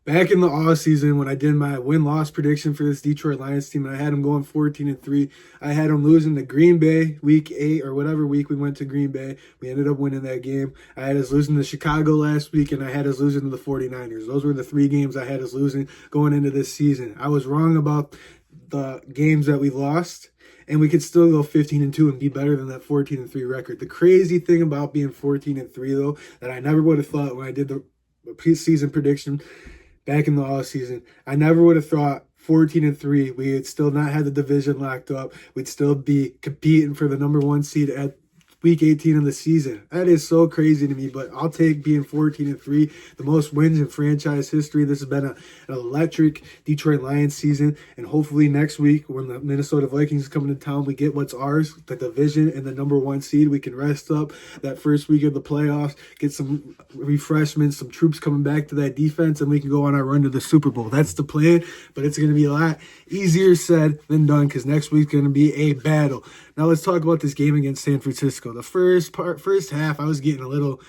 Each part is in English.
back in the off season when I did my win-loss prediction for this Detroit Lions team, and I had them going 14-3. I had them losing to Green Bay week 8 or whatever week we went to Green Bay. We ended up winning that game. I had us losing to Chicago last week, and I had us losing to the 49ers. Those were the 3 games I had us losing going into this season. I was wrong about the games that we lost, and we could still go 15-2 and be better than that 14-3 record. The crazy thing about being 14-3 though, that I never would have thought when I did the preseason prediction back in the off season, I never would have thought 14-3 we would still not have the division locked up. We'd still be competing for the number 1 seed at week 18 of the season. That is so crazy to me, but I'll take being 14-3, the most wins in franchise history. This has been an electric Detroit Lions season, and hopefully next week when the Minnesota Vikings come into town, we get what's ours, the division and the number 1 seed. We can rest up that first week of the playoffs, get some refreshments, some troops coming back to that defense, and we can go on our run to the Super Bowl. That's the plan, but it's going to be a lot easier said than done because next week's going to be a battle. Now let's talk about this game against San Francisco. The first half, I was getting a little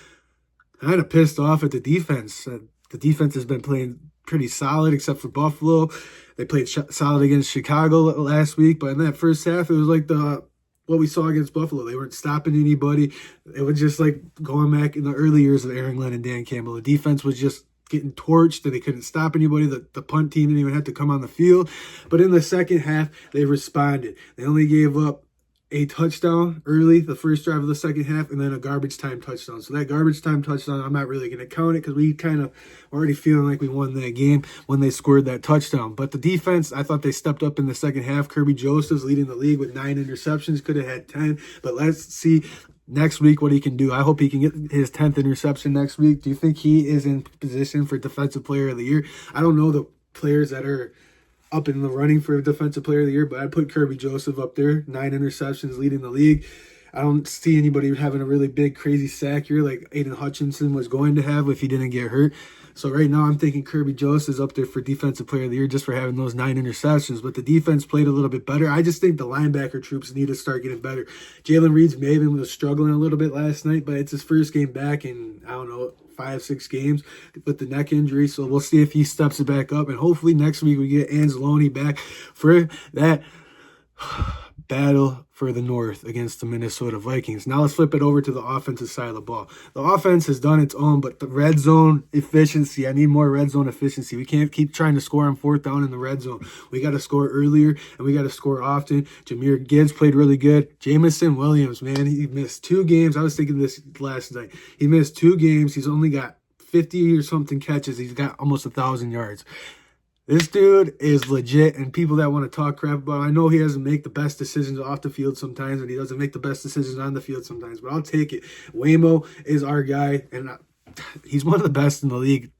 kind of pissed off at the defense. The defense has been playing pretty solid, except for Buffalo. They played solid against Chicago last week, but in that first half, it was like what we saw against Buffalo. They weren't stopping anybody. It was just like going back in the early years of Aaron Glenn and Dan Campbell. The defense was just getting torched, and they couldn't stop anybody. The punt team didn't even have to come on the field. But in the second half, they responded. They only gave up a touchdown early, the first drive of the second half, and then a garbage time touchdown. So that garbage time touchdown, I'm not really going to count it because we kind of already feeling like we won that game when they scored that touchdown. But the defense, I thought they stepped up in the second half. Kirby Joseph's leading the league with 9 interceptions, could have had 10. But let's see next week what he can do. I hope he can get his 10th interception next week. Do you think he is in position for Defensive Player of the Year? I don't know the players that are up in the running for Defensive Player of the Year, but I'd put Kirby Joseph up there, 9 interceptions, leading the league. I don't see anybody having a really big, crazy sack year like Aiden Hutchinson was going to have if he didn't get hurt. So right now I'm thinking Kirby Joseph is up there for Defensive Player of the Year just for having those 9 interceptions, but the defense played a little bit better. I just think the linebacker troops need to start getting better. Jalen Reed's maybe was struggling a little bit last night, but it's his first game back in, I don't know, 5-6 games with the neck injury. So we'll see if he steps it back up. And hopefully next week we get Anzalone back for that battle for the North against the Minnesota Vikings. Now let's flip it over to the offensive side of the ball. The offense has done its own, but the red zone efficiency, I need more red zone efficiency. We can't keep trying to score on 4th down in the red zone. We got to score earlier, and we got to score often. Jahmyr Gibbs played really good. Jamison Williams, man, he missed 2 games. I was thinking this last night. He missed 2 games. He's only got 50 or something catches. He's got almost 1,000 yards. This dude is legit, and people that want to talk crap about him, I know he doesn't make the best decisions off the field sometimes, and he doesn't make the best decisions on the field sometimes, but I'll take it. Waymo is our guy, and he's one of the best in the league,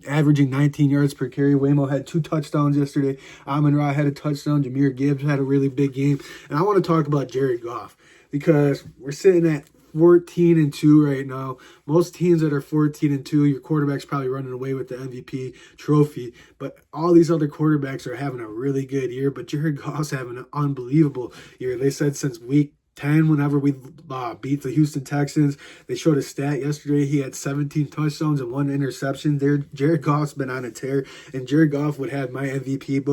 averaging 19 yards per carry. Waymo had 2 touchdowns yesterday. Amon-Ra had a touchdown. Jahmyr Gibbs had a really big game. And I want to talk about Jared Goff because we're sitting at 14-2 right now. Most teams that are 14-2, your quarterback's probably running away with the MVP trophy. But all these other quarterbacks are having a really good year. But Jared Goff's having an unbelievable year. They said since week 10, whenever we beat the Houston Texans, they showed a stat yesterday. He had 17 touchdowns and 1 interception. Jared Goff's been on a tear, and Jared Goff would have my MVP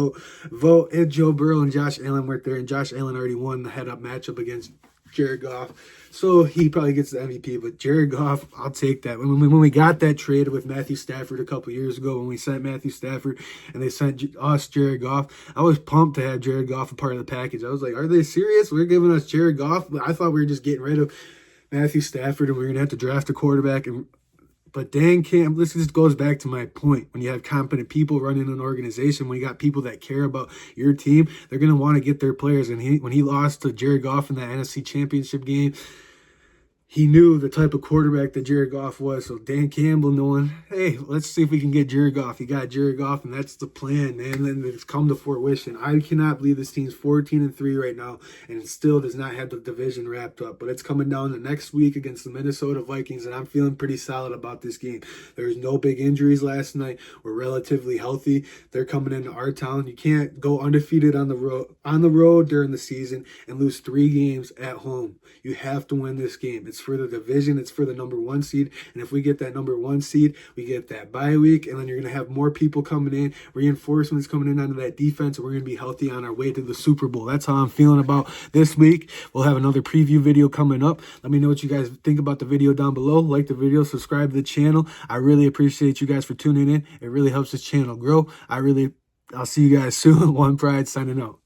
vote if Joe Burrow and Josh Allen weren't there, and Josh Allen already won the head-up matchup against Jared Goff. So he probably gets the MVP, but Jared Goff, I'll take that. When we got that trade with Matthew Stafford a couple years ago, when we sent Matthew Stafford and they sent us Jared Goff, I was pumped to have Jared Goff a part of the package. I was like, are they serious? We're giving us Jared Goff? I thought we were just getting rid of Matthew Stafford and we were going to have to draft a quarterback. But Dan Campbell, this just goes back to my point. When you have competent people running an organization, when you got people that care about your team, they're going to want to get their players. And when he lost to Jared Goff in that NFC Championship game, he knew the type of quarterback that Jared Goff was. So Dan Campbell knowing, hey, let's see if we can get Jared Goff. He got Jared Goff, and that's the plan, man. And then it's come to fruition. I cannot believe this team's 14-3 right now, and it still does not have the division wrapped up. But it's coming down the next week against the Minnesota Vikings, and I'm feeling pretty solid about this game. There's no big injuries last night. We're relatively healthy. They're coming into our town. You can't go undefeated on the road during the season and lose 3 games at home. You have to win this game. It's It's for the division. It's for the #1 seed. And if we get that #1 seed, we get that bye week. And then you're going to have more people coming in, reinforcements coming in onto that defense. And we're going to be healthy on our way to the Super Bowl. That's how I'm feeling about this week. We'll have another preview video coming up. Let me know what you guys think about the video down below. Like the video, subscribe to the channel. I really appreciate you guys for tuning in. It really helps this channel grow. I'll see you guys soon. One Pride signing out.